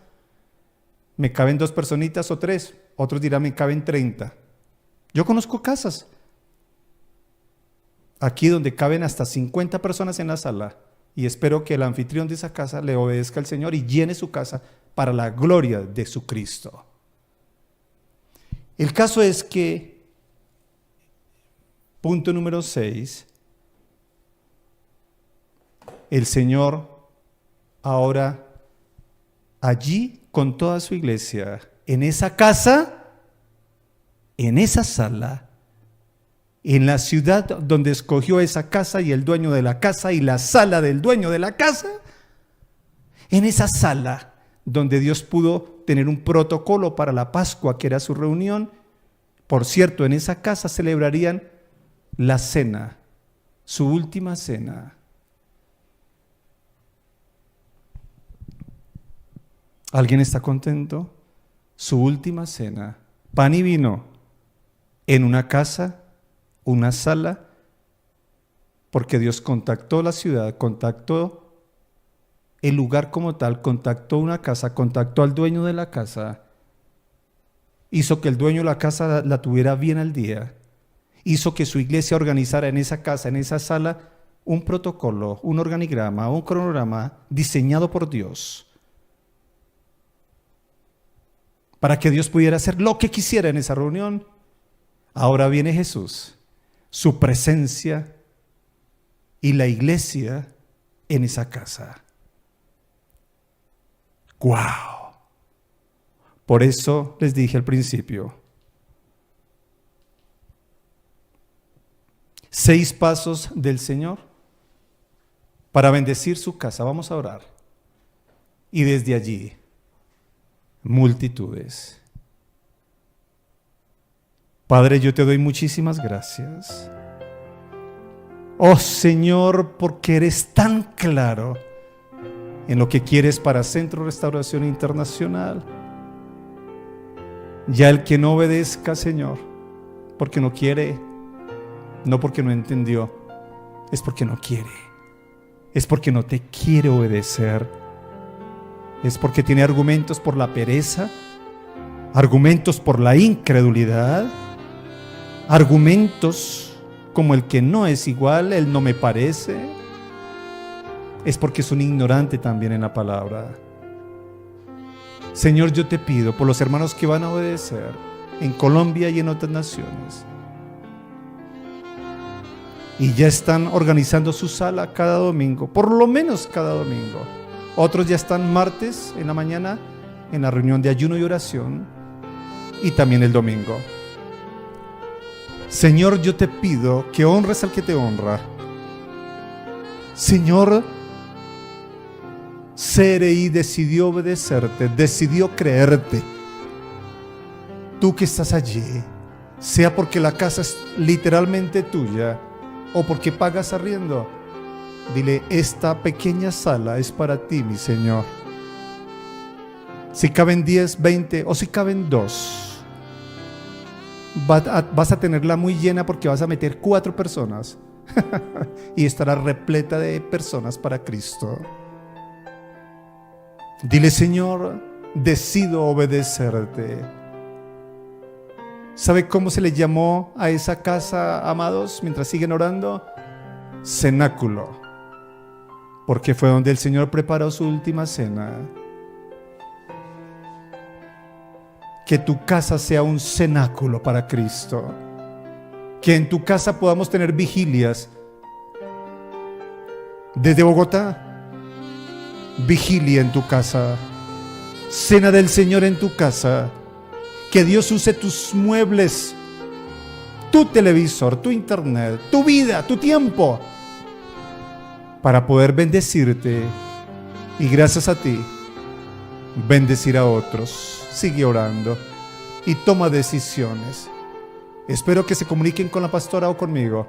Me caben 2 personitas o 3. Otros dirán, me caben 30. Yo conozco casas aquí donde caben hasta 50 personas en la sala y espero que el anfitrión de esa casa le obedezca al Señor y llene su casa para la gloria de su Cristo. El caso es que, punto número 6, el Señor ahora allí con toda su iglesia, en esa casa, en esa sala, en la ciudad donde escogió esa casa y el dueño de la casa y la sala del dueño de la casa, en esa sala donde Dios pudo tener un protocolo para la Pascua, que era su reunión. Por cierto, en esa casa celebrarían la cena, su última cena. ¿Alguien está contento? Su última cena, pan y vino, en una casa, una sala, porque Dios contactó la ciudad, contactó el lugar como tal, contactó una casa, contactó al dueño de la casa, hizo que el dueño de la casa la tuviera bien al día, hizo que su iglesia organizara en esa casa, en esa sala, un protocolo, un organigrama, un cronograma diseñado por Dios, para que Dios pudiera hacer lo que quisiera en esa reunión. Ahora viene Jesús, su presencia y la iglesia en esa casa. ¡Guau! Por eso les dije al principio, 6 pasos del Señor para bendecir su casa. Vamos a orar. Y desde allí, multitudes. Padre, yo te doy muchísimas gracias. Oh Señor, porque eres tan claro en lo que quieres para Centro Restauración Internacional. Ya el que no obedezca, Señor, porque no quiere, no porque no entendió, es porque no quiere, es porque no te quiere obedecer, es porque tiene argumentos por la pereza, argumentos por la incredulidad, argumentos como el que no es igual, el no me parece, es porque es un ignorante también en la palabra. Señor, yo te pido por los hermanos que van a obedecer en Colombia y en otras naciones, y ya están organizando su sala cada domingo, por lo menos cada domingo. Otros ya están martes en la mañana en la reunión de ayuno y oración, y también el domingo. Señor, yo te pido que honres al que te honra. Señor, CRI decidió obedecerte, decidió creerte. Tú que estás allí, sea porque la casa es literalmente tuya o porque pagas arriendo, dile, esta pequeña sala es para ti, mi Señor. Si caben 10, 20 o si caben 2, vas a tenerla muy llena porque vas a meter 4 personas y estará repleta de personas para Cristo. Dile, Señor, decido obedecerte. ¿Sabe cómo se le llamó a esa casa, amados, mientras siguen orando? Cenáculo, porque fue donde el Señor preparó su última cena. que tu casa sea un cenáculo para Cristo. Que en tu casa podamos tener vigilias. Desde Bogotá, vigilia en tu casa. Cena del Señor en tu casa. Que Dios use tus muebles, tu televisor, tu internet, tu vida, tu tiempo, para poder bendecirte y gracias a ti bendecir a otros. Sigue orando y toma decisiones. Espero que se comuniquen con la pastora o conmigo.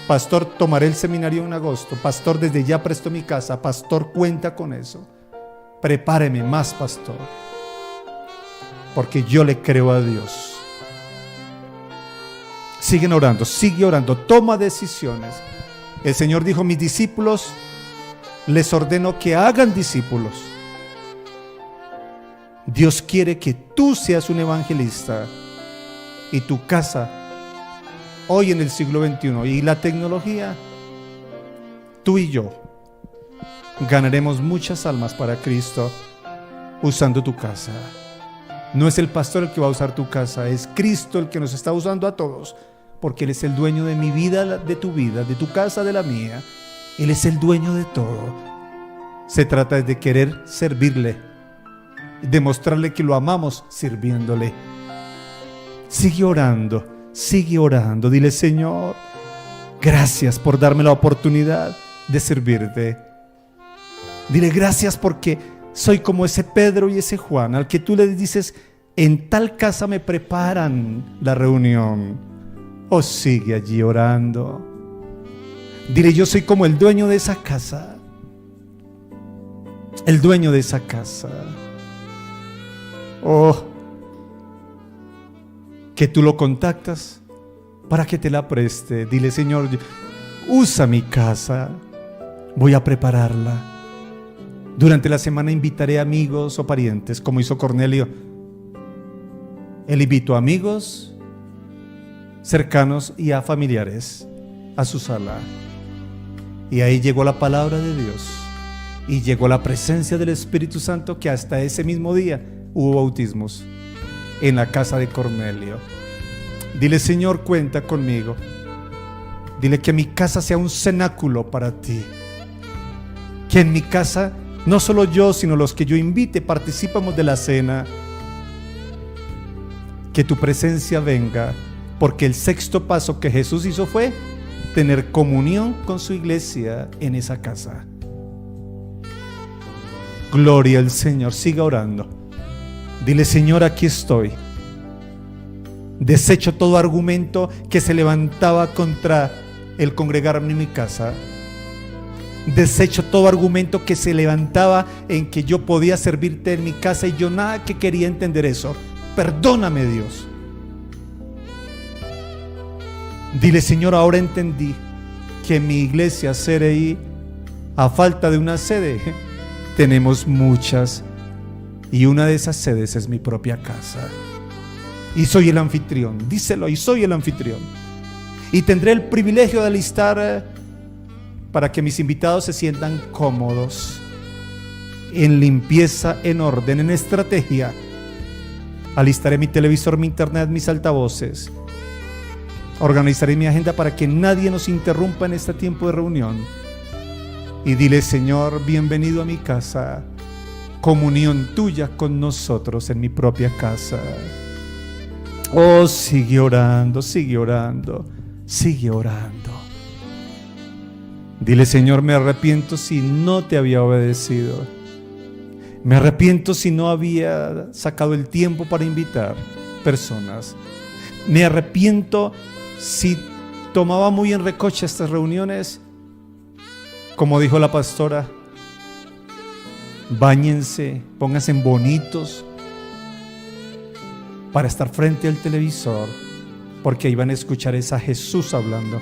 Pastor, tomaré el seminario en agosto. Pastor, desde ya presto mi casa. Pastor, cuenta con eso. Prepáreme más, pastor, porque yo le creo a Dios. Siguen orando, sigue orando, toma decisiones. El Señor dijo: mis discípulos les ordeno que hagan discípulos. Dios quiere que tú seas un evangelista y tu casa, hoy en el siglo XXI y la tecnología, tú y yo ganaremos muchas almas para Cristo usando tu casa. No es el pastor el que va a usar tu casa, es Cristo el que nos está usando a todos, porque Él es el dueño de mi vida, de tu vida, de tu casa, de la mía. Él es el dueño de todo. Se trata de querer servirle, demostrarle que lo amamos sirviéndole. Sigue orando, sigue orando. Dile: Señor, gracias por darme la oportunidad de servirte. Dile: gracias porque soy como ese Pedro y ese Juan, al que tú le dices: en tal casa me preparan la reunión. O sigue allí orando. Dile: yo soy como el dueño de esa casa. El dueño de esa casa. Oh, que tú lo contactas para que te la preste. Dile: Señor, usa mi casa. Voy a prepararla. Durante la semana invitaré amigos o parientes, como hizo Cornelio. Él invitó a amigos cercanos y a familiares a su sala. Y ahí llegó la palabra de Dios. Y llegó la presencia del Espíritu Santo, que hasta ese mismo día hubo bautismos en la casa de Cornelio. Dile: Señor, cuenta conmigo. Dile que mi casa sea un cenáculo para ti. Que en mi casa no solo yo, sino los que yo invite participamos de la cena. Que tu presencia venga, porque el sexto paso que Jesús hizo fue tener comunión con su iglesia en esa casa. Gloria al Señor. Siga orando. Dile: Señor, aquí estoy. Desecho todo argumento que se levantaba contra el congregarme en mi casa. Desecho todo argumento que se levantaba en que yo podía servirte en mi casa, y yo nada que quería entender eso. Perdóname, Dios. Dile: Señor, ahora entendí que en mi iglesia CRI, a falta de una sede, tenemos muchas, y una de esas sedes es mi propia casa. Y soy el anfitrión. Díselo: y soy el anfitrión. Y tendré el privilegio de alistar para que mis invitados se sientan cómodos, en limpieza, en orden, en estrategia. Alistaré mi televisor, mi internet, mis altavoces. Organizaré mi agenda para que nadie nos interrumpa en este tiempo de reunión. Y dile: Señor, bienvenido a mi casa. Comunión tuya con nosotros en mi propia casa. Oh, sigue orando, sigue orando, sigue orando. Dile: Señor, me arrepiento si no te había obedecido. Me arrepiento si no había sacado el tiempo para invitar personas. Me arrepiento si tomaba muy en recoche estas reuniones. Como dijo la pastora, báñense, pónganse bonitos para estar frente al televisor, porque ahí van a escuchar es a Jesús hablando.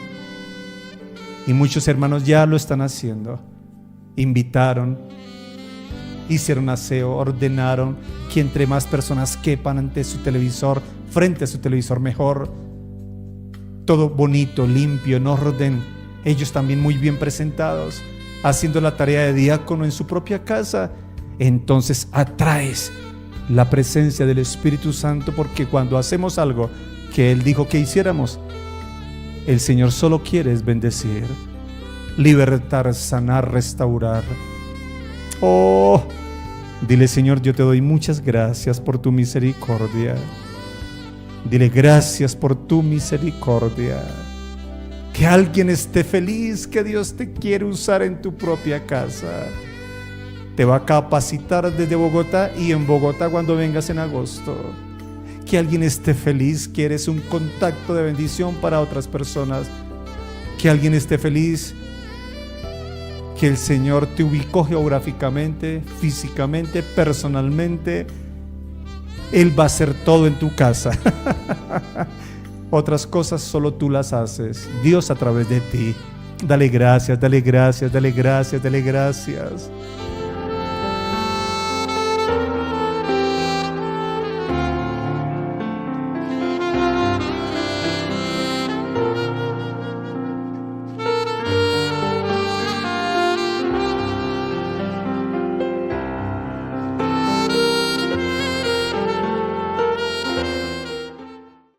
Y muchos hermanos ya lo están haciendo. Invitaron, hicieron aseo, ordenaron que entre más personas quepan ante su televisor, frente a su televisor, mejor. Todo bonito, limpio, en orden. Ellos también muy bien presentados, haciendo la tarea de diácono en su propia casa. Entonces atraes la presencia del Espíritu Santo, porque cuando hacemos algo que Él dijo que hiciéramos, el Señor solo quiere es bendecir, libertar, sanar, restaurar. Oh, dile: Señor, yo te doy muchas gracias por tu misericordia. Dile: gracias por tu misericordia. Que alguien esté feliz, que Dios te quiere usar en tu propia casa. Te va a capacitar desde Bogotá y en Bogotá cuando vengas en agosto. Que alguien esté feliz, que eres un contacto de bendición para otras personas. Que alguien esté feliz, que el Señor te ubicó geográficamente, físicamente, personalmente. Él va a hacer todo en tu casa. Otras cosas solo tú las haces, Dios a través de ti. Dale gracias, dale gracias, dale gracias, dale gracias.